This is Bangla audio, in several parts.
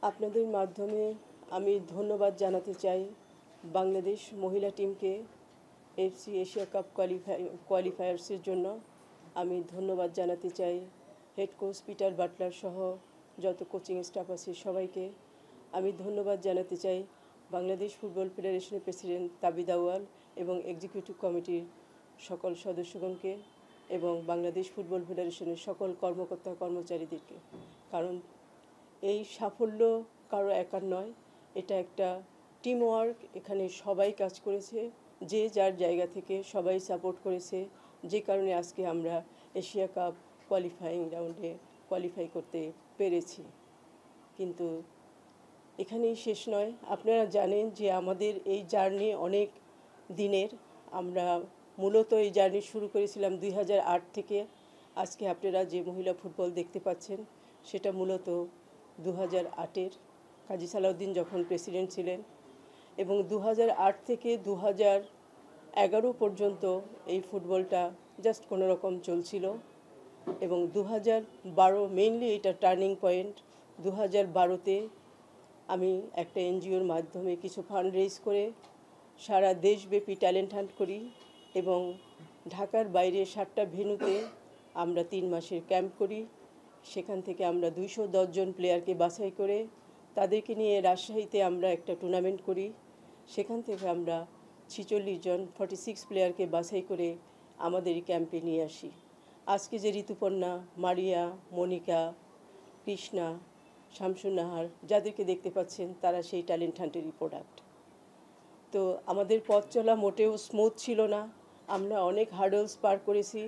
আপনাদের মাধ্যমে আমি ধন্যবাদ জানাতে চাই বাংলাদেশ মহিলা টিমকে এফসি এশিয়া কাপ কোয়ালিফায়ার্সের জন্য। আমি ধন্যবাদ জানাতে চাই হেড কোচ পিটার বাটলার সহ যত কোচিং স্টাফ আছে সবাইকে। আমি ধন্যবাদ জানাতে চাই বাংলাদেশ ফুটবল ফেডারেশনের প্রেসিডেন্ট তাবিদ আউয়াল এবং এক্সিকিউটিভ কমিটির সকল সদস্যগণকে এবং বাংলাদেশ ফুটবল ফেডারেশনের সকল কর্মকর্তা কর্মচারীদেরকে। কারণ এই সাফল্য কারো একার নয়, এটা একটা টিম ওয়ার্ক। এখানে সবাই কাজ করেছে, যে যার জায়গা থেকে সবাই সাপোর্ট করেছে, যে কারণে আজকে আমরা এশিয়া কাপ কোয়ালিফাইং রাউন্ডে কোয়ালিফাই করতে পেরেছি। কিন্তু এখানেই শেষ নয়। আপনারা জানেন যে আমাদের এই জার্নি অনেক দিনের। আমরা মূলত এই জার্নি শুরু করেছিলাম 2008 থেকে। আজকে আপনারা যে মহিলা ফুটবল দেখতে পাচ্ছেন সেটা মূলত 2008-এর কাজী সালাউদ্দিন যখন প্রেসিডেন্ট ছিলেন, এবং 2008 থেকে 2011 পর্যন্ত এই ফুটবলটা জাস্ট কোনো রকম চলছিল। এবং 2012 মেইনলি এটা টার্নিং পয়েন্ট। 2012-তে আমি একটা এনজিওর মাধ্যমে কিছু ফান্ড রেজ করে সারা দেশব্যাপী ট্যালেন্ট হান্ট করি এবং ঢাকার বাইরে 7টা ভেন্যুতে আমরা 3 মাসের ক্যাম্প করি। সেখান থেকে আমরা 210 জন প্লেয়ারকে বাছাই করে তাদেরকে নিয়ে রাজশাহীতে আমরা একটা টুর্নামেন্ট করি। সেখান থেকে আমরা 46 জন 46 প্লেয়ারকে বাছাই করে আমাদের এই ক্যাম্পে নিয়ে আসি। আজকে যে ঋতুপর্ণা, মারিয়া, মনিকা, কৃষ্ণা, শামসুন্নাহার যাদেরকে দেখতে পাচ্ছেন তারা সেই ট্যালেন্ট হান্টেরই প্রোডাক্ট। তো আমাদের পথ চলা মোটেও স্মুথ ছিল না। আমরা অনেক হার্ডলস পার করেছি।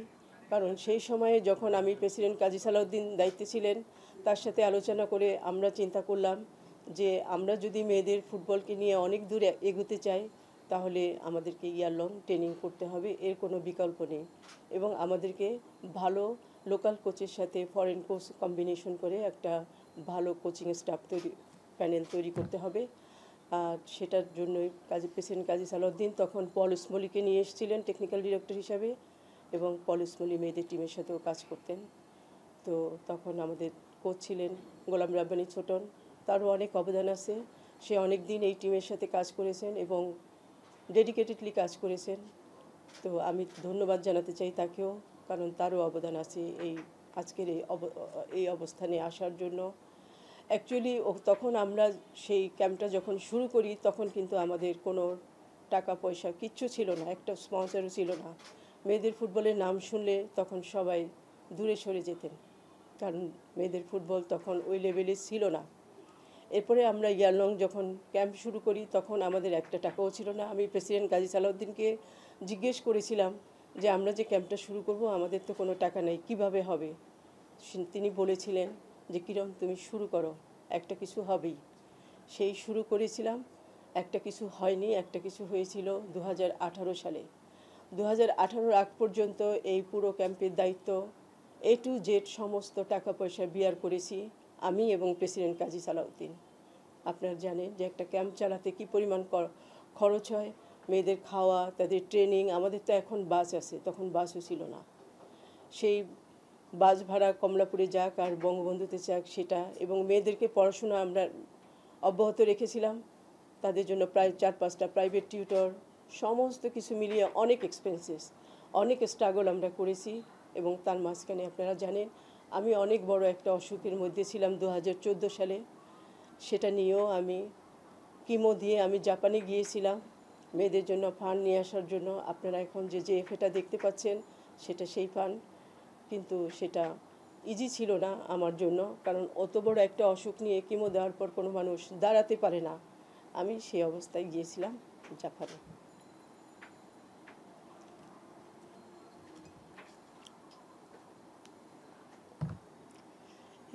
কারণ সেই সময়ে যখন আমি প্রেসিডেন্ট কাজী সালাউদ্দিন দায়িত্বে ছিলেন, তার সাথে আলোচনা করে আমরা চিন্তা করলাম যে আমরা যদি মেয়েদের ফুটবলকে নিয়ে অনেক দূর এগোতে চাই তাহলে আমাদেরকে ইয়ার লং ট্রেনিং করতে হবে, এর কোনো বিকল্প নেই। এবং আমাদেরকে ভালো লোকাল কোচের সাথে ফরেন কোচ কম্বিনেশন করে একটা ভালো কোচিং স্টাফ প্যানেল তৈরি করতে হবে। আর সেটার জন্যই প্রেসিডেন্ট কাজী সালাউদ্দিন তখন পল ইসমলিকে নিয়ে এসেছিলেন টেকনিক্যাল ডিরেক্টর হিসাবে, এবং পল ইসমলি মেয়েদের টিমের সাথেও কাজ করতেন। তো তখন আমাদের কোচ ছিলেন গোলাম রাব্বানী ছোটন, তারও অনেক অবদান আছে। সে অনেক দিন এই টিমের সাথে কাজ করেছেন এবং ডেডিকেটেডলি কাজ করেছেন। তো আমি ধন্যবাদ জানাতে চাই তাকেও, কারণ তারও অবদান আছে এই আজকের এই অবস্থানে আসার জন্য। অ্যাকচুয়ালি তখন আমরা সেই ক্যাম্পটা যখন শুরু করি তখন কিন্তু আমাদের কোনো টাকা পয়সা কিচ্ছু ছিল না, একটা স্পন্সরও ছিল না। মেয়েদের ফুটবলের নাম শুনলে তখন সবাই দূরে সরে যেতেন, কারণ মেয়েদের ফুটবল তখন ওই লেভেলে ছিল না। এরপরে আমরা ইয়ারলং যখন ক্যাম্প শুরু করি তখন আমাদের একটা টাকাও ছিল না। আমি প্রেসিডেন্ট কাজী সালাউদ্দিনকে জিজ্ঞেস করেছিলাম যে আমরা যে ক্যাম্পটা শুরু করব আমাদের তো কোনো টাকা নেই, কিভাবে হবে? তিনি বলেছিলেন যে কিরম তুমি শুরু করো, একটা কিছু হবেই। সেই শুরু করেছিলাম, একটা কিছু হয়নি, একটা কিছু হয়েছিল 2018 সালে। 2018 আগ পর্যন্ত এই পুরো ক্যাম্পের দায়িত্ব A to Z সমস্ত টাকা পয়সা বিয়ার করেছি আমি এবং প্রেসিডেন্ট কাজী সালাউদ্দিন। আপনারা জানেন যে একটা ক্যাম্প চালাতে কী পরিমাণ খরচ হয়, মেয়েদের খাওয়া, তাদের ট্রেনিং। আমাদের তো এখন বাস আছে, তখন বাসও ছিল না। সেই বাস ভাড়া কমলাপুরে যাক আর বঙ্গবন্ধুতে যাক সেটা, এবং মেয়েদেরকে পড়াশোনা আমরা অব্যাহত রেখেছিলাম। তাদের জন্য প্রায় 4-5টা প্রাইভেট টিউটর, সমস্ত কিছু মিলিয়ে অনেক এক্সপেন্সেস, অনেক স্ট্রাগল আমরা করেছি। এবং তার মাঝখানে আপনারা জানেন আমি অনেক বড় একটা অসুখের মধ্যে ছিলাম 2014 সালে। সেটা নিয়েও আমি কিমো দিয়ে আমি জাপানে গিয়েছিলাম মেয়েদের জন্য ফান্ড নিয়ে আসার জন্য। আপনারা এখন যে এফএটা দেখতে পাচ্ছেন সেটা সেই ফান্ড, কিন্তু সেটা ইজি ছিল না আমার জন্য, কারণ অত বড় একটা অসুখ নিয়ে কিমো দেওয়ার পর কোনো মানুষ দাঁড়াতে পারে না। আমি সেই অবস্থায় গিয়েছিলাম জাপানে।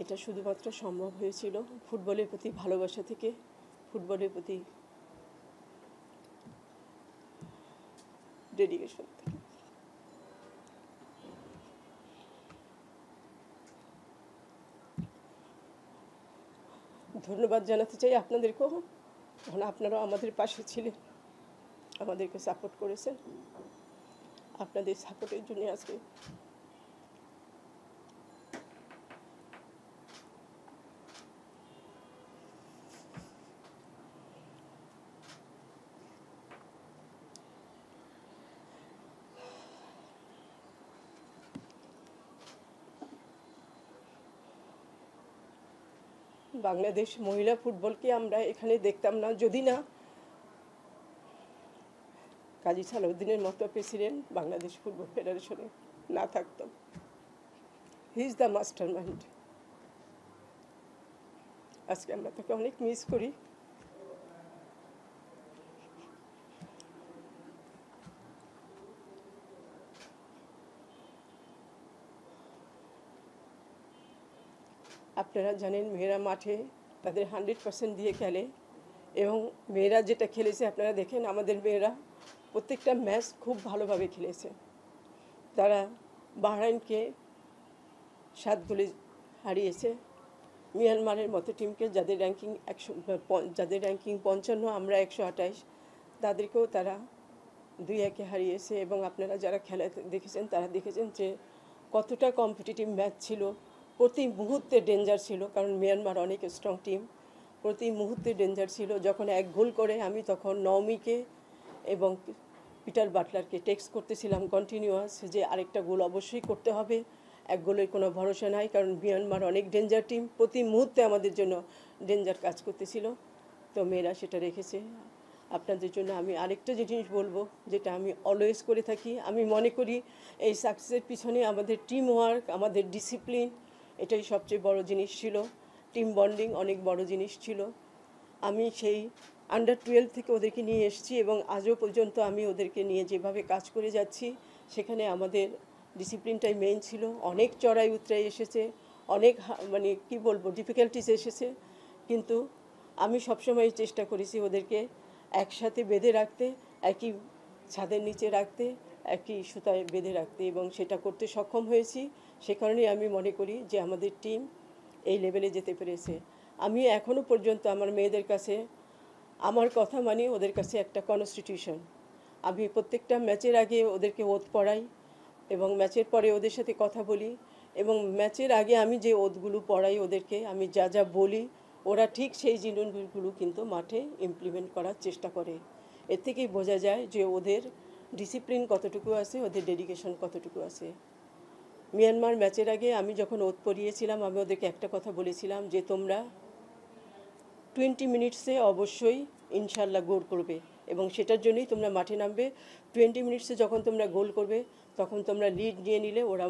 এটা শুধুমাত্র সম্ভব হয়েছিল ফুটবলের প্রতি ভালোবাসা থেকে, ফুটবলের প্রতি ডেডিকেশন থেকে। ধন্যবাদ জানাতে চাই আপনাদেরকেও, কারণ আপনারাও আমাদের পাশে ছিলেন, আমাদেরকে সাপোর্ট করেছেন। আপনাদের সাপোর্টের জন্য আজকে বাংলাদেশ মহিলা ফুটবলকে আমরা এখানে দেখতাম না যদি না কাজী সালাউদ্দিনের মতো প্রেসিডেন্ট বাংলাদেশ ফুটবল ফেডারেশনে না থাকতো। হি ইজ দ্য মাস্টার মাইন্ড। আজকে আমরা তাকে অনেক মিস করি। আপনারা জানেন মেয়েরা মাঠে তাদের 100% দিয়ে খেলে এবং মেয়েরা যেটা খেলেছে আপনারা দেখেন, আমাদের মেয়েরা প্রত্যেকটা ম্যাচ খুব ভালোভাবে খেলেছে। তারা বাহরাইনকে 7 গোলে হারিয়েছে। মিয়ানমারের মতো টিমকে যাদের র্যাঙ্কিং 55, আমরা 128, তাদেরকেও তারা 2-1 হারিয়েছে। এবং আপনারা যারা খেলা দেখেছেন তারা দেখেছেন যে কতটা কম্পিটিটিভ ম্যাচ ছিল। প্রতি মুহূর্তে ডেঞ্জার ছিল, কারণ মিয়ানমার অনেক স্ট্রং টিম। প্রতি মুহূর্তে ডেঞ্জার ছিল। যখন 1 গোল করে আমি তখন নওমিকে এবং পিটার বাটলারকে টেক্সট করতেছিলাম কন্টিনিউয়াস যে আরেকটা গোল অবশ্যই করতে হবে, 1 গোলের কোনো ভরসা নাই, কারণ মিয়ানমার অনেক ডেঞ্জার টিম। প্রতি মুহূর্তে আমাদের জন্য ডেঞ্জার কাজ করতেছিল। তো মেয়েরা সেটা রেখেছে। আপনাদের জন্য আমি আরেকটা জিনিস বলবো, যেটা আমি অলওয়েজ করে থাকি। আমি মনে করি এই সাকসেসের পিছনে আমাদের টিম ওয়ার্ক, আমাদের ডিসিপ্লিন, এটাই সবচেয়ে বড় জিনিস ছিল। টিম বন্ডিং অনেক বড় জিনিস ছিল। আমি সেই আন্ডার 12 থেকে ওদেরকে নিয়ে এসেছি এবং আজও পর্যন্ত আমি ওদেরকে নিয়ে যেভাবে কাজ করে যাচ্ছি, সেখানে আমাদের ডিসিপ্লিনটাই মেইন ছিল। অনেক চড়াই উতরাই এসেছে, অনেক মানে কি বলবো ডিফিকাল্টিস এসেছে, কিন্তু আমি সবসময় চেষ্টা করেছি ওদেরকে একসাথে বেঁধে রাখতে, একই ছাদের নিচে রাখতে, একই সুতায় বেঁধে রাখতে, এবং সেটা করতে সক্ষম হয়েছি। সে কারণেই আমি মনে করি যে আমাদের টিম এই লেভেলে যেতে পেরেছে। আমি এখনও পর্যন্ত আমার মেয়েদের কাছে আমার কথা মানি, ওদের কাছে একটা কনস্টিটিউশন। আমি প্রত্যেকটা ম্যাচের আগে ওদেরকে ওত পড়াই এবং ম্যাচের পরে ওদের সাথে কথা বলি, এবং ম্যাচের আগে আমি যে ওতগুলো পড়াই ওদেরকে, আমি যা যা বলি ওরা ঠিক সেই জিনিসগুলো কিন্তু মাঠে ইমপ্লিমেন্ট করার চেষ্টা করে। এর থেকেই বোঝা যায় যে ওদের ডিসিপ্লিন কতটুকু আছে, ওদের ডেডিকেশন কতটুকু আছে। মিয়ানমার ম্যাচের আগে আমি যখন ওত পড়িয়েছিলাম, আমি ওদেরকে একটা কথা বলেছিলাম যে তোমরা 20 মিনিটসে অবশ্যই ইনশাল্লাহ গোল করবে, এবং সেটার জন্যই তোমরা মাঠে নামবে। 20 মিনিটসে যখন তোমরা গোল করবে তখন তোমরা লিড নিয়ে নিলে ওরা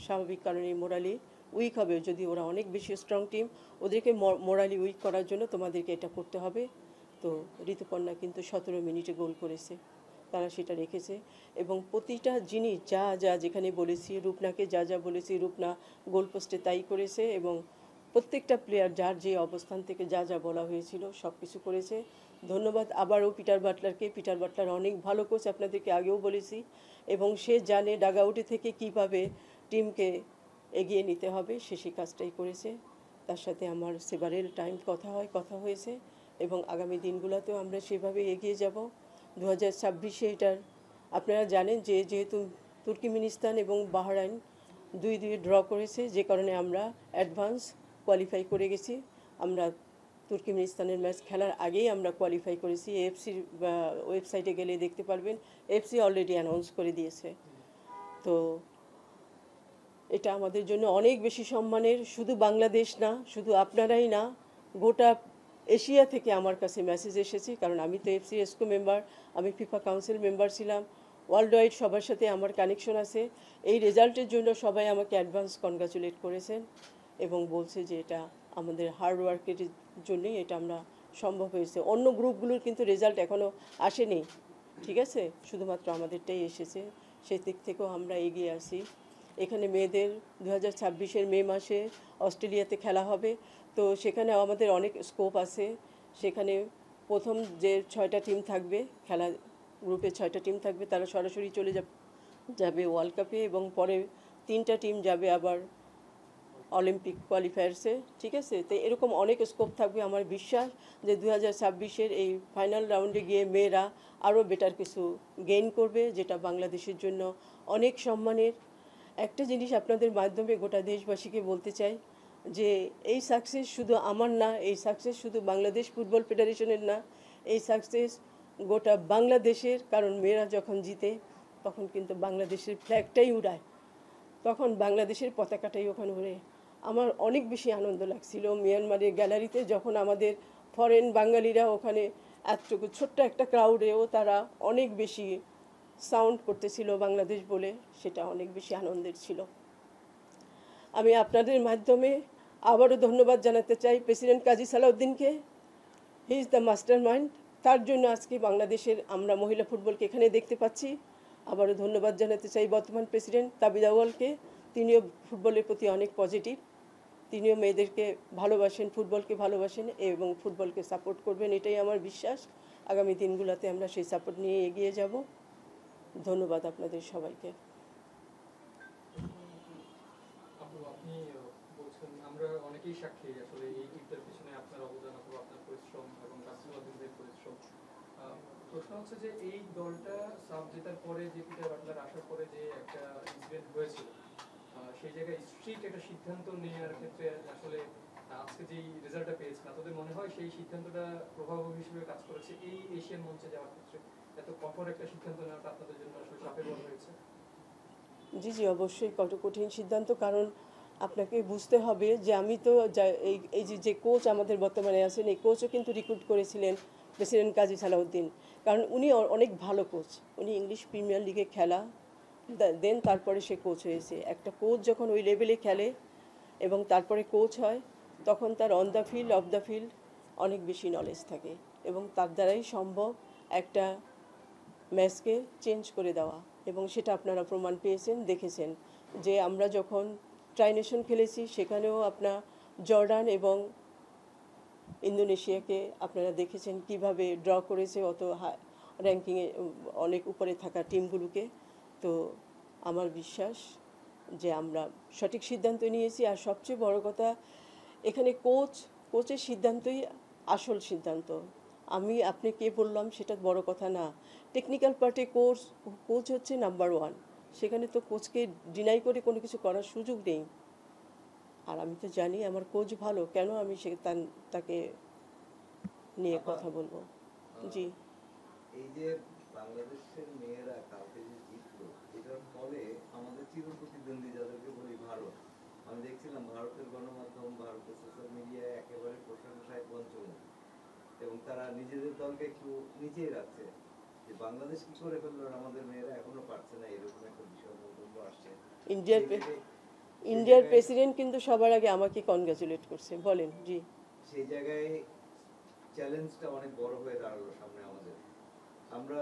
স্বাভাবিক কারণে মোরালি উইক হবে। যদি ওরা অনেক বেশি স্ট্রং টিম, ওদেরকে মোরালি উইক করার জন্য তোমাদেরকে এটা করতে হবে। তো ঋতুপর্ণা কিন্তু 17 মিনিটে গোল করেছে, তারা সেটা রেখেছে। এবং প্রতিটা জিনিস যা যা যেখানে বলেছি, রূপনাকে যা যা বলেছি রূপনা গোলপোস্টে তাই করেছে, এবং প্রত্যেকটা প্লেয়ার যার যে অবস্থান থেকে যা যা বলা হয়েছিল সব কিছু করেছে। ধন্যবাদ আবারও পিটার বাটলারকে। পিটার বাটলার অনেক ভালো কোচ, আপনাদেরকে আগেও বলেছি, এবং সে জানে ডাগআউটে থেকে কীভাবে টিমকে এগিয়ে নিতে হবে, সে সেই কাজটাই করেছে। তার সাথে আমার সেভারেল টাইম কথা হয়েছে, এবং আগামী দিনগুলোতেও আমরা সেভাবে এগিয়ে যাব। 2026-এ এটার আপনারা জানেন যে যেহেতু তুর্কমেনিস্তান এবং বাহরাইন 2-2 ড্র করেছে, যে কারণে আমরা অ্যাডভান্স কোয়ালিফাই করে গেছি। আমরা তুর্কমেনিস্তানের ম্যাচ খেলার আগেই আমরা কোয়ালিফাই করেছি। এএফসির ওয়েবসাইটে গেলে দেখতে পারবেন, এএফসি অলরেডি অ্যানাউন্স করে দিয়েছে। তো এটা আমাদের জন্য অনেক বেশি সম্মানের। শুধু বাংলাদেশ না, শুধু আপনারাই না, গোটা এশিয়া থেকে আমার কাছে মেসেজ এসেছে, কারণ আমি তো এফসি এসকো মেম্বার, আমি ফিফা কাউন্সিল মেম্বার ছিলাম। ওয়ার্ল্ড ওয়াইড সবার সাথে আমার কানেকশন আছে। এই রেজাল্টের জন্য সবাই আমাকে অ্যাডভান্স কনগ্রাচুলেট করেছেন এবং বলছে যে এটা আমাদের হার্ড ওয়ার্কের জন্যই এটা আমরা সম্ভব হয়েছে। অন্য গ্রুপগুলোর কিন্তু রেজাল্ট এখনও আসেনি, ঠিক আছে, শুধুমাত্র আমাদেরটাই এসেছে। সেই দিক থেকেও আমরা এগিয়ে আসি। এখানে মেয়েদের 2026-এর মে মাসে অস্ট্রেলিয়াতে খেলা হবে, তো সেখানে আমাদের অনেক স্কোপ আছে। সেখানে প্রথম যে 6টা টিম থাকবে, খেলা গ্রুপে 6টা টিম থাকবে, তারা সরাসরি চলে যাবে ওয়ার্ল্ড কাপে, এবং পরে 3টা টিম যাবে আবার অলিম্পিক কোয়ালিফায়ার্সে, ঠিক আছে। তো এরকম অনেক স্কোপ থাকবে। আমার বিশ্বাস যে 2026-এর এই ফাইনাল রাউন্ডে গিয়ে মেয়েরা আরও বেটার কিছু গেইন করবে, যেটা বাংলাদেশের জন্য অনেক সম্মানের। একটা জিনিস আপনাদের মাধ্যমে গোটা দেশবাসীকে বলতে চাই যে এই সাকসেস শুধু আমার না, এই সাকসেস শুধু বাংলাদেশ ফুটবল ফেডারেশনের না, এই সাকসেস গোটা বাংলাদেশের। কারণ মেয়েরা যখন জিতে তখন কিন্তু বাংলাদেশের ফ্ল্যাগটাই উড়ায়, তখন বাংলাদেশের পতাকাটাই ওখানে উড়ে। আমার অনেক বেশি আনন্দ লাগছিল মিয়ানমারের গ্যালারিতে যখন আমাদের ফরেন বাঙালিরা ওখানে এতটুকু ছোট্ট একটা ক্রাউডেও তারা অনেক বেশি সাউন্ড করতেছিল বাংলাদেশ বলে, সেটা অনেক বেশি আনন্দের ছিল। আমি আপনাদের মাধ্যমে আবারও ধন্যবাদ জানাতে চাই প্রেসিডেন্ট কাজী সালাউদ্দিনকে। He is the mastermind, তার জন্য আজকে বাংলাদেশের আমরা মহিলা ফুটবলকে এখানে দেখতে পাচ্ছি। আবারও ধন্যবাদ জানাতে চাই বর্তমান প্রেসিডেন্ট তাবিদ আউয়ালকে, তিনিও ফুটবলের প্রতি অনেক পজিটিভ, তিনিও মেয়েদেরকে ভালোবাসেন, ফুটবলকে ভালোবাসেন এবং ফুটবলকে সাপোর্ট করবেন, এটাই আমার বিশ্বাস। আগামী দিনগুলোতে আমরা সেই সাপোর্ট নিয়ে এগিয়ে যাব। ধন্যবাদ আপনাদের সবাইকে। আপনি বলছেন আমরা অনেকেই সাক্ষী আসলে এই টিমটার পিছনে আপনার অবদান অথবা আপনার পরিশ্রম এবং কাসিমউদ্দিনের পরিশ্রম। প্রশ্ন হচ্ছে যে এই দলটা সাব জেতার পরে যে পিটার বাটলার আসার পরে যে একটা ইনসিডেন্ট হয়েছিল, সেই জায়গায় স্ট্রিক্ট একটা সিদ্ধান্ত নেওয়ার ক্ষেত্রে আসলে আজকে যেই রেজাল্টটা পেয়েছেন আপনাদের মনে হয় সেই সিদ্ধান্তটা প্রভাবক হিসেবে কাজ করেছে এই এশিয়ান মঞ্চে যাওয়ার ক্ষেত্রে? এত কঠোর একটা সিদ্ধান্ত নেওয়াটা আপনাদের জন্য আসলে চাপের বড় হয়েছে? জি জি, অবশ্যই কঠিন সিদ্ধান্ত, কারণ আপনাকে বুঝতে হবে যে আমি তো এই যে কোচ আমাদের বর্তমানে আছেন, এই কোচও কিন্তু রিক্রুট করেছিলেন প্রেসিডেন্ট কাজী সালাউদ্দিন, কারণ উনি অনেক ভালো কোচ, উনি ইংলিশ প্রিমিয়ার লিগে খেলা, দেন তারপরে সে কোচ হয়েছে। একটা কোচ যখন ওই লেভেলে খেলে এবং তারপরে কোচ হয়, তখন তার on the field of the field অনেক বেশি নলেজ থাকে এবং তার দ্বারাই সম্ভব একটা ম্যাচকে চেঞ্জ করে দেওয়া। এবং সেটা আপনারা প্রমাণ পেয়েছেন, দেখেছেন যে আমরা যখন ট্রাইনেশন খেলেছি সেখানেও আপনার জর্ডান এবং ইন্দোনেশিয়াকে আপনারা দেখেছেন কিভাবে ড্র করেছে অত র্যাঙ্কিংয়ে অনেক উপরে থাকা টিমগুলোকে। তো আমার বিশ্বাস যে আমরা সঠিক সিদ্ধান্ত নিয়েছি। আর সবচেয়ে বড় কথা, এখানে কোচের সিদ্ধান্তই আসল সিদ্ধান্ত। আপনি কে বললাম সেটা বড় কথা না, টেকনিক্যাল পার্টে কোচ হচ্ছে নাম্বার ওয়ান, সেখানে তো কোচকে ডিনাই করে কোনো কিছু করার সুযোগ নেই। আর আমি তো জানি আমার কোচ ভালো, কেন আমি তাকে নিয়ে কথা বলবো? জি, এই যে বাংলাদেশের মেয়েরা কালকে যে জিতলো, এটার ফলে আমাদের চির প্রতিদ্বন্দ্বী যাদেরকে বলি ভারত, আমি দেখছিলাম ভারতের গণমাধ্যম, ভারতের সোশ্যাল মিডিয়ায় একেবারে প্রশংসায় পঞ্চমুখ, এবং তারা নিজেদের দলকে একটু নিচেই রাখছে। যে বাংলাদেশ কি করে ফেললো আমাদের মেয়েরা এখনো পারছে না, এরকম একটা বিষয় বক্তব্য আসছে। ইন্ডিয়ার প্রেসিডেন্ট কিন্তু সবার আগে আমাকে কনগ্রাচুলেট করছে, বলেন। জি, সেই জায়গায় চ্যালেঞ্জটা অনেক বড় হয়ে দাঁড়ালো সামনে আমাদের। আমরা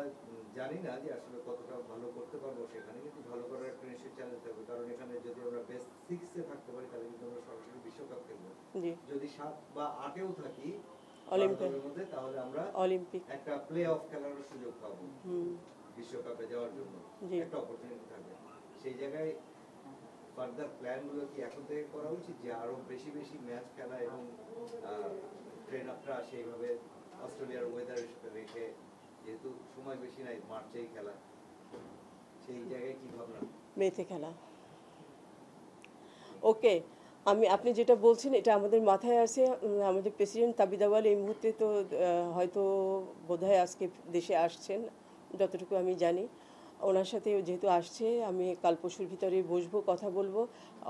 জানি না যে আসলে কতটা ভালো করতে পারবো সেখানে, কিন্তু ভালো করার একটা নিশ্চয়ই চ্যালেঞ্জ থাকবে, কারণ এখানে যদি আমরা বেস্ট 6-এ থাকতে পারি তাহলে কিন্তু আমরা সরাসরি বিশ্বকাপ খেলবো। যদি 7 বা 8-এও থাকি অলিম্পিকের মধ্যে, তাহলে আমরা অলিম্পিক একটা প্লে অফ খেলার সুযোগ পাবো বিশ্বকাপে যাওয়ার জন্য, একটা অপরচুনিটি থাকবে। সেই জায়গায় ফার্দার প্ল্যান গুলো কি এখন থেকে করা উচিত, যে আরো বেশি বেশি ম্যাচ খেলা এবং ট্রেন আপটা সেইভাবে অস্ট্রেলিয়ার ওয়েদার রেখে, যেহেতু সময় বেশি নাই, মার্চেই খেলা, সেই জায়গায় কি ভাবনা? মেতে খেলা। ওকে, আপনি যেটা বলছেন এটা আমাদের মাথায় আছে। আমাদের প্রেসিডেন্ট তাবিদ আউয়াল এই মুহূর্তে তো হয়তো বোধহয় আজকে দেশে আসছেন, যতটুকু আমি জানি। ওনার সাথে যেহেতু আসছে, আমি কাল পরশুর ভিতরে বসবো, কথা বলবো।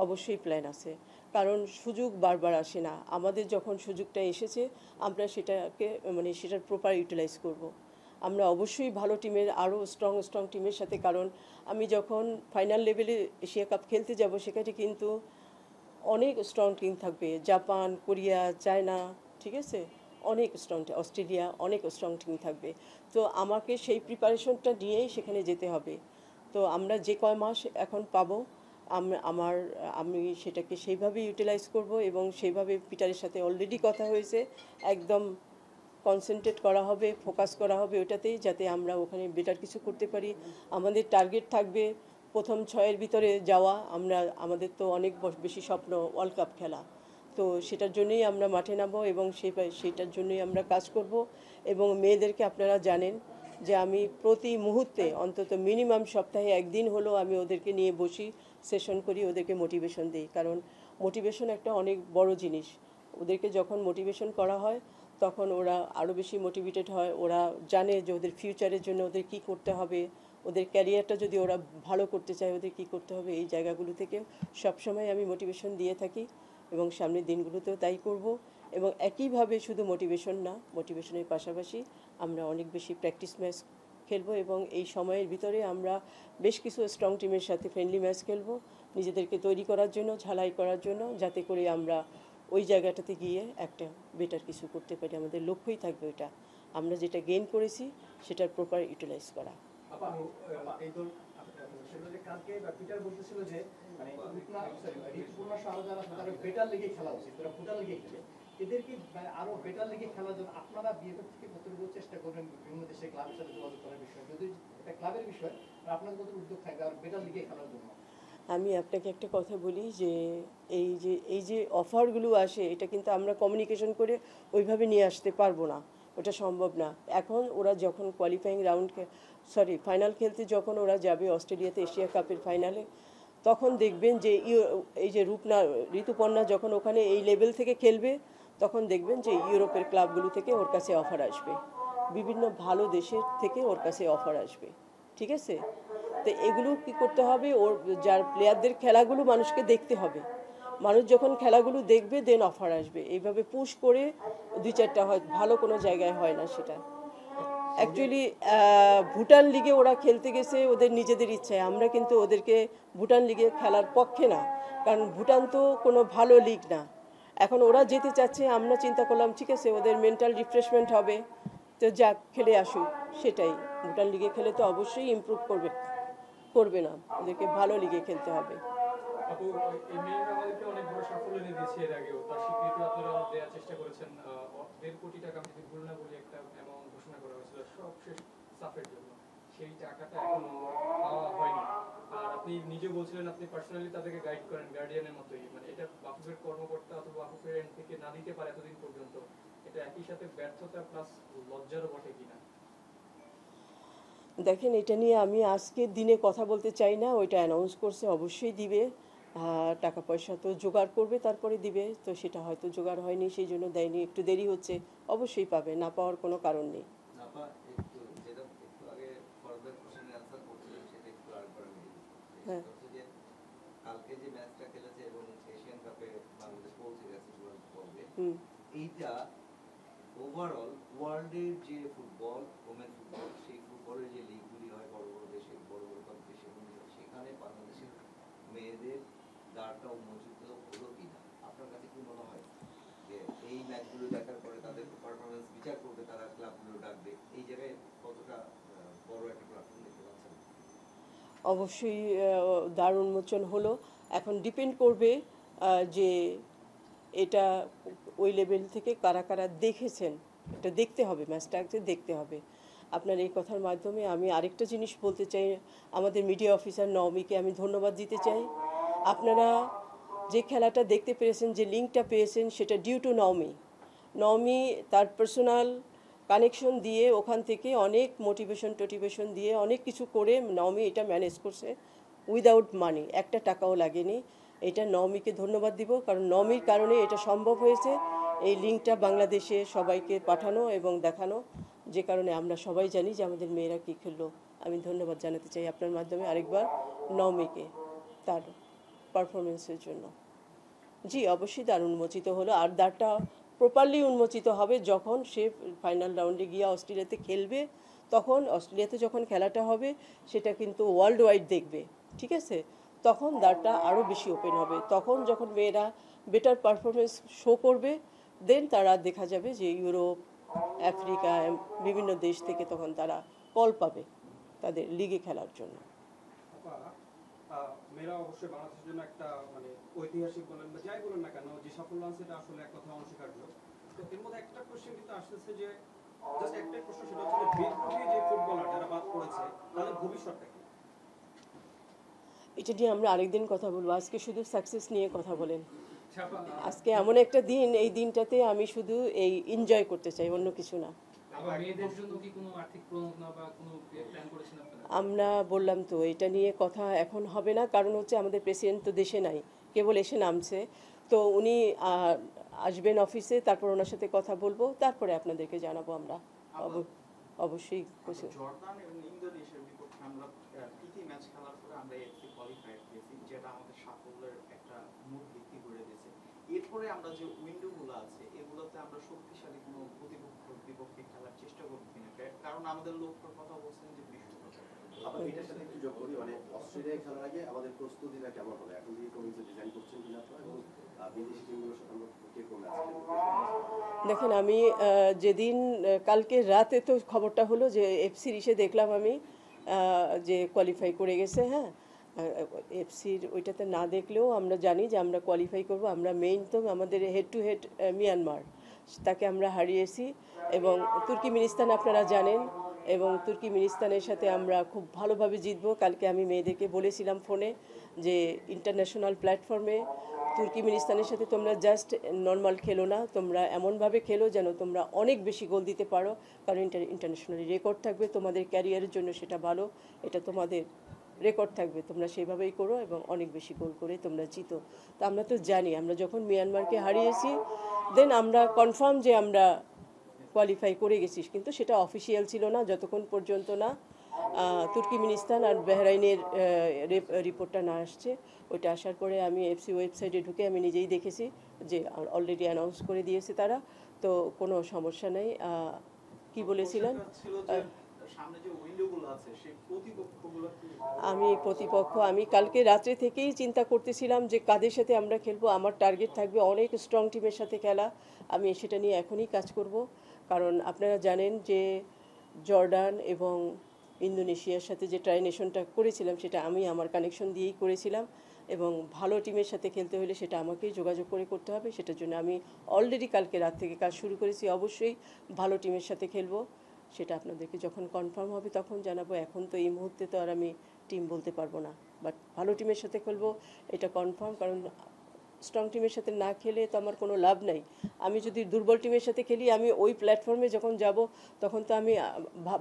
অবশ্যই প্ল্যান আছে, কারণ সুযোগ বারবার আসে না। আমাদের যখন সুযোগটা এসেছে আমরা সেটার প্রপার ইউটিলাইজ করব। আমরা অবশ্যই ভালো টিমের, আরও স্ট্রং টিমের সাথে, কারণ আমি যখন ফাইনাল লেভেলে এশিয়া কাপ খেলতে যাব সেখানে কিন্তু অনেক স্ট্রং টিম থাকবে, জাপান, কোরিয়া, চায়না, ঠিক আছে, অনেক স্ট্রং, অস্ট্রেলিয়া, অনেক স্ট্রং টিম থাকবে। তো আমাকে সেই প্রিপারেশনটা নিয়েই সেখানে যেতে হবে। তো আমরা যে কয় মাস এখন পাবো, আমি সেটাকে সেইভাবে ইউটিলাইজ করব এবং সেইভাবে পিটারের সাথে অলরেডি কথা হয়েছে, একদম কনসেন্ট্রেট করা হবে, ফোকাস করা হবে ওটাতেই, যাতে আমরা ওখানে বেটার কিছু করতে পারি। আমাদের টার্গেট থাকবে প্রথম 6-এর ভিতরে যাওয়া। আমাদের তো অনেক বেশি স্বপ্ন ওয়ার্ল্ড কাপ খেলা, তো সেটার জন্যই আমরা মাঠে নামবো এবং সেইটার জন্যই আমরা কাজ করব। এবং মেয়েদেরকে আপনারা জানেন যে আমি প্রতি মুহূর্তে অন্তত মিনিমাম সপ্তাহে একদিন হলেও আমি ওদেরকে নিয়ে বসি, সেশন করি, ওদেরকে মোটিভেশন দিই, কারণ মোটিভেশন একটা অনেক বড় জিনিস। ওদেরকে যখন মোটিভেশন করা হয় তখন ওরা আরও বেশি মোটিভেটেড হয়। ওরা জানে যে ওদের ফিউচারের জন্য ওদের কী করতে হবে, ওদের ক্যারিয়ারটা যদি ওরা ভালো করতে চায় ওদের কী করতে হবে। এই জায়গাগুলো থেকে সবসময় আমি মোটিভেশন দিয়ে থাকি এবং সামনের দিনগুলোতেও তাই করব। এবং একইভাবে শুধু মোটিভেশন না, মোটিভেশনের পাশাপাশি আমরা অনেক বেশি প্র্যাকটিস ম্যাচ খেলবো এবং এই সময়ের ভিতরে আমরা বেশ কিছু স্ট্রং টিমের সাথে ফ্রেন্ডলি ম্যাচ খেলবো নিজেদেরকে তৈরি করার জন্য, ঝালাই করার জন্য, যাতে করে আমরা ওই জায়গাটাতে গিয়ে একটা বেটার কিছু করতে পারি। আমাদের লক্ষ্যই থাকবে ওইটা, আমরা যেটা গেইন করেছি সেটার প্রপার ইউটিলাইজ করা। এই দল সেটা যে কালকে বা পিটার বলতেছিল যে মানে ঋতুপূর্ণা সহ যারা আছে তারা বেটার লিগে খেলা উচিত, তারা ফুটার লিগে খেলে, এদেরকে মানে আরো বেটার লিগে খেলার জন্য আপনারা বিএফএফ থেকে কতটুকু চেষ্টা করবেন বিভিন্ন দেশের ক্লাবের সাথে যোগাযোগ করার বিষয়, যদি এটা ক্লাবের বিষয় আর আপনাদের কত উদ্যোগ থাকবে আর বেটার লিগে খেলার জন্য? আমি আপনাকে একটা কথা বলি যে এই যে অফারগুলো আসে এটা কিন্তু আমরা কমিউনিকেশন করে ওইভাবে নিয়ে আসতে পারবো না, ওটা সম্ভব না। এখন ওরা যখন কোয়ালিফাইং ফাইনাল খেলতে যখন ওরা যাবে অস্ট্রেলিয়াতে এশিয়া কাপের ফাইনালে, তখন দেখবেন যে এই যে ঋতুপর্ণা যখন ওখানে এই লেভেল থেকে খেলবে, তখন দেখবেন যে ইউরোপের ক্লাবগুলো থেকে ওর কাছে অফার আসবে, বিভিন্ন ভালো দেশের থেকে ওর কাছে অফার আসবে, ঠিক আছে? তো এগুলো কি করতে হবে, ওর যার প্লেয়ারদের খেলাগুলো মানুষকে দেখতে হবে, মানুষ যখন খেলাগুলো দেখবে দেন অফার আসবে। এইভাবে পুশ করে 2-4টা হয়, ভালো কোনো জায়গায় হয় না সেটা। অ্যাকচুয়ালি ভুটান লিগে ওরা খেলতে গেছে ওদের নিজেদের ইচ্ছায়, আমরা কিন্তু ওদেরকে ভুটান লিগে খেলার পক্ষে না, কারণ ভুটান তো কোনো ভালো লিগ না। এখন ওরা যেতে চাচ্ছে, আমরা চিন্তা করলাম ঠিক আছে ওদের মেন্টাল রিফ্রেশমেন্ট হবে, তো যাক খেলে আসুক, সেটাই। ভুটান লিগে খেলে তো অবশ্যই ইমপ্রুভ করবে না, ওদেরকে ভালো লিগে খেলতে হবে। আপু, এই মেয়েরা আমাদেরকে অনেক বড় সাফল্য এনে দিয়েছে এর আগেও, তার স্বীকৃতি আপনারা দেওয়ার চেষ্টা করেছেন। 1.5 কোটি টাকা, আমি যদি ভুল না বলি, একটা অ্যামাউন্ট ঘোষণা করা হয়েছিল সবশেষ সাফের জন্য, সেই টাকাটা এখনো পাওয়া হয়নি। আর আপনি নিজে বলছিলেন আপনি পার্সোনালি তাদেরকে গাইড করেন গার্ডিয়ানের মতোই, মানে এটা বাফুফের কর্মকর্তা অথবা বাফুফের এন্ড থেকে না দিতে পারে এতদিন পর্যন্ত, এটা একই সাথে ব্যর্থতা প্লাস লজ্জারও বটে কিনা? দেখেন, এটা নিয়ে আমি আজকের দিনে কথা বলতে চাই না, ওইটা অ্যানাউন্স করছে অবশ্যই দিবে, টাকা পয়সা তো জোগাড় করবে তারপরে দিবে, তো সেটা হয়তো জোগাড় হয়নি সেই জন্য দেয়নি, একটু দেরি হচ্ছে, অবশ্যই পাবে, না পাওয়ার কোনো কারণ নেই। আপা একটু যেটা একটু আগে ফরওয়ার্ড কোশ্চেনের অ্যানসার করছিলেন সেটা একটু আরেকবার আমি দিই। হ্যাঁ। সেটা হচ্ছে যে কালকে যে ম্যাচটা খেলেছে এবং এশিয়ান কাপে বাংলাদেশ পৌঁছে গেছে চূড়ান্ত পর্বে, এইটা ওভারঅল ওয়ার্ল্ডের যে ফুটবল, ওমেন ফুটবল, সেই ফুটবলের যে লিগগুলি হয় বড় বড় দেশে, বড় বড় কম্পিটিশনগুলি হয়, সেখানে বাংলাদেশের মেয়েদের দ্বারটা উন্মোচিত হলো কিনা আপনার কাছে কি মনে হয়? যে এই ম্যাচগুলো দেখার পরে তাদের পারফরমেন্স বিচার করবে, তারা ক্লাবগুলো ডাকবে, এই জায়গায় কতটা বড় একটা প্ল্যাটফর্ম দেখতে পাচ্ছেন? অবশ্যই দ্বার উন্মোচন হলো। এখন ডিপেন্ড করবে যে এটা ওই লেভেল থেকে কারা কারা দেখেছেন, এটা দেখতে হবে, ম্যাচটা দেখতে হবে। আপনার এই কথার মাধ্যমে আমি আরেকটা জিনিস বলতে চাই, আমাদের মিডিয়া অফিসার নওমিকে আমি ধন্যবাদ দিতে চাই। আপনারা যে খেলাটা দেখতে পেরেছেন, যে লিঙ্কটা পেয়েছেন, সেটা ডিউ টু নওমি তার পার্সোনাল কানেকশন দিয়ে ওখান থেকে অনেক মোটিভেশন দিয়ে অনেক কিছু করে নওমি এটা ম্যানেজ করছে উইদাউট মানি, একটা টাকাও লাগেনি। এটা নওমিকে ধন্যবাদ দিব, কারণ নওমির কারণে এটা সম্ভব হয়েছে, এই লিঙ্কটা বাংলাদেশে সবাইকে পাঠানো এবং দেখানো, যে কারণে আমরা সবাই জানি যে আমাদের মেয়েরা কী খেললো। আমি ধন্যবাদ জানাতে চাই আপনার মাধ্যমে আরেকবার নওমিকে তার পারফরমেন্সের জন্য। জি, অবশ্যই দ্বার উন্মোচিত হলো, আর দ্বারটা প্রপারলি উন্মোচিত হবে যখন সে ফাইনাল রাউন্ডে গিয়ে অস্ট্রেলিয়াতে খেলবে, তখন অস্ট্রেলিয়াতে যখন খেলাটা হবে সেটা কিন্তু ওয়ার্ল্ড ওয়াইড দেখবে, ঠিক আছে? তখন দ্বারটা আরও বেশি ওপেন হবে, তখন যখন মেয়েরা বেটার পারফরমেন্স শো করবে, দেন তারা দেখা যাবে যে ইউরোপ, আফ্রিকা, বিভিন্ন দেশ থেকে তখন তারা কল পাবে তাদের লিগে খেলার জন্য। মেয়েরা অবশ্যই বাংলাদেশের জন্য একটা মানে ঐতিহাসিক বলেন বা যাই বলেন না কেন, যে সাফল্য আছে এটা আসলে এক কথা অনস্বীকার্য। তো এর মধ্যে একটা কোশ্চেন কিন্তু আসতেছে যে জাস্ট একটাই প্রশ্ন, সেটা হচ্ছে বিদ্রোহী যে ফুটবলার যারা বাদ পড়েছে তাদের ভবিষ্যৎটা কি? এটা নিয়ে আমরা আরেকদিন কথা বলবো, আজকে শুধু সাকসেস নিয়ে কথা বলেন। আজকে এমন একটা দিন, এই দিনটাতে আমি শুধু এই এনজয় করতে চাই, অন্য কিছু না। মেয়েদের জন্য কি কোনো আর্থিক প্রণোদনা বা কোনো প্ল্যান করেছেন আপনারা? আমরা বললাম তো এটা নিয়ে কথা এখন হবে না, কারণ হচ্ছে আমাদের প্রেসিডেন্ট তো দেশে নাই, কেবল এসে নামছে, তো উনি আসবেন অফিসে, তারপর ওনার সাথে কথা বলবো, তারপরে আপনাদেরকে জানাবো আমরা। অবশ্যই জর্দান এবং ইন্দোনেশিয়ার বিপক্ষে আমরা প্রীতি ম্যাচ খেলার পরে আমরা এফসি কোয়ালিফায়ার পেয়েছি, যেটা আমাদের সাফল্যের একটা মূল ভিত্তি গড়ে দিয়েছে। এরপরে আমরা যে উইন্ডোগুলো আছে এগুলোতে আমরা শক্তিশালী কোনো প্রতিপক্ষের বিপক্ষে খেলার চেষ্টা করবো কিনা, কারণ আমাদের লক্ষ্যের কথা বলছেন যে বিশ্বকাপ। আবার এটার সাথে একটু যোগ করি, মানে অস্ট্রেলিয়ায় খেলার আগে আমাদের প্রস্তুতিটা কেমন হবে, এখন থেকে কোনো কিছু ডিজাইন করছেন কিনা আপনারা, এবং বিদেশি টিমগুলোর সাথে আমরা কে কোন ম্যাচ খেলবো? দেখেন আমি যেদিন কালকে রাতে তো খবরটা হলো যে এফসির ইসে দেখলাম আমি যে কোয়ালিফাই করে গেছে। হ্যাঁ, এফসির ওইটাতে না দেখলেও আমরা জানি যে আমরা কোয়ালিফাই করব। আমরা মেইন তো আমাদের হেড টু হেড মিয়ানমার, তাকে আমরা হারিয়েছি। এবং তুর্কিমিনিস্তান আপনারা জানেন, এবং তুর্কিমিনিস্তানের সাথে আমরা খুব ভালোভাবে জিতবো। কালকে আমি মেয়েদেরকে বলেছিলাম ফোনে যে ইন্টারন্যাশনাল প্ল্যাটফর্মে তুর্কিমিনিস্তানের সাথে তোমরা জাস্ট নর্মাল খেলো না, তোমরা এমনভাবে খেলো যেন তোমরা অনেক বেশি গোল দিতে পারো, কারণ ইন্টারন্যাশনালি রেকর্ড থাকবে তোমাদের ক্যারিয়ারের জন্য, সেটা ভালো, এটা তোমাদের রেকর্ড থাকবে, তোমরা সেইভাবেই করো এবং অনেক বেশি গোল করে তোমরা জিতো। তো আমরা তো জানি আমরা যখন মিয়ানমারকে হারিয়েছি দেন আমরা কনফার্ম যে আমরা কোয়ালিফাই করে গেছিস, কিন্তু সেটা অফিসিয়াল ছিল না যতক্ষণ পর্যন্ত না তুর্কিমিনিস্তান আর বাহরাইনের রিপোর্টটা না আসছে। ওইটা আসার পরে আমি এফসি ওয়েবসাইটে ঢুকে আমি নিজেই দেখেছি যে অলরেডি অ্যানাউন্স করে দিয়েছে তারা, তো কোনো সমস্যা নেই। কি বলেছিলেন? ছিল যে সামনে যে উইন্ডোগুলো আছে সেই প্রতিপক্ষগুলো আমি কালকে রাত্রে থেকেই চিন্তা করতেছিলাম যে কাদের সাথে আমরা খেলবো। আমার টার্গেট থাকবে অনেক স্ট্রং টিমের সাথে খেলা। আমি সেটা নিয়ে এখনই কাজ করব, কারণ আপনারা জানেন যে জর্ডান এবং ইন্দোনেশিয়ার সাথে যে ট্রাইনেশনটা করেছিলাম সেটা আমি আমার কানেকশন দিয়েই করেছিলাম, এবং ভালো টিমের সাথে খেলতে হলে সেটা আমাকেই যোগাযোগ করে করতে হবে। সেটার জন্য আমি অলরেডি কালকে রাত থেকে কাজ শুরু করেছি। অবশ্যই ভালো টিমের সাথে খেলবো, সেটা আপনাদেরকে যখন কনফার্ম হবে তখন জানাবো। এখন তো এই মুহূর্তে তো আর আমি টিম বলতে পারবো না, বাট ভালো টিমের সাথে খেলবো এটা কনফার্ম, কারণ স্ট্রং টিমের সাথে না খেলে তো আমার কোনো লাভ নাই। আমি যদি দুর্বল টিমের সাথে খেলি, আমি ওই প্ল্যাটফর্মে যখন যাব তখন তো আমি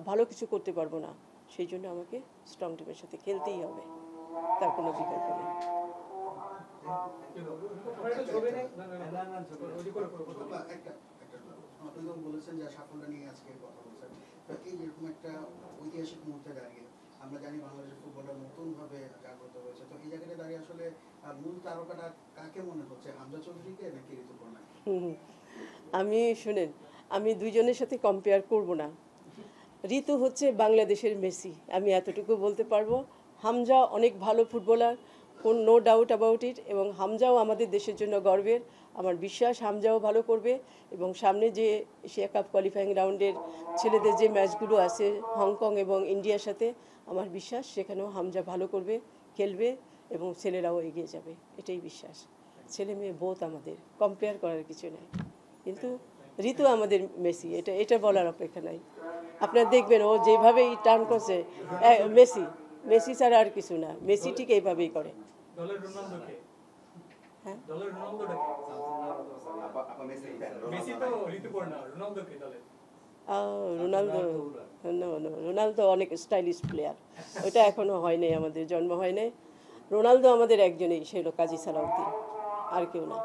ভালো কিছু করতে পারবো না। সেই জন্য আমাকে স্ট্রং টিমের সাথে খেলতেই হবে, তার কোনো বিকল্প নেই। আপনি বলেছেন যে সাফল্য নিয়ে আজকে কথা বলছেন, তো এই যেরকম একটা ঐতিহাসিক মুহূর্তে দাঁড়িয়ে আমরা জানি বাংলাদেশের ফুটবলটা নতুনভাবে জাগ্রত হয়েছে, তো এই জায়গাটা দাঁড়িয়ে আসলে মূল তারকাটা কাকে মনে হচ্ছে, হামজা চৌধুরীকে নাকি ঋতুপর্ণা? আমি শুনেন, আমি দুইজনের সাথে কম্পেয়ার করব না। ঋতু হচ্ছে বাংলাদেশের মেসি, আমি এতটুকু বলতে পারবো। হামজা অনেক ভালো footballer, no doubt about it, এবং হামজাও আমাদের দেশের জন্য গর্বের। আমার বিশ্বাস হামজাও ভালো করবে, এবং সামনে যে এশিয়া কাপ কোয়ালিফাইং রাউন্ডের ছেলেদের যে ম্যাচগুলো আছে হংকং এবং ইন্ডিয়ার সাথে, আমার বিশ্বাস সেখানেও হামজা ভালো করবে, খেলবে, এবং ছেলেরাও এগিয়ে যাবে, এটাই বিশ্বাস। ছেলে মেয়ে বোথ আমাদের, কম্পেয়ার করার কিছু নেই, কিন্তু ঋতু আমাদের মেসি, এটা বলার অপেক্ষা নাই। আপনারা দেখবেন ও যেভাবেই টার্ন করছে, মেসি ছাড়া আর কিছু না, মেসি ঠিক এইভাবেই করে। দলের রোনালদোকে, হ্যাঁ, দলের রোনালদোটাকে, মেসি তো ঋতুপর্ণা, রোনালদোকে দলের রোনালদো অনেক স্টাইলিশ প্লেয়ার, ওটা এখনো হয় নাই, আমাদের জন্ম হয় নাই। রোনালদো আমাদের একজনেই, সে হলো কাজী সালাউদ্দিন, আর কেউ না।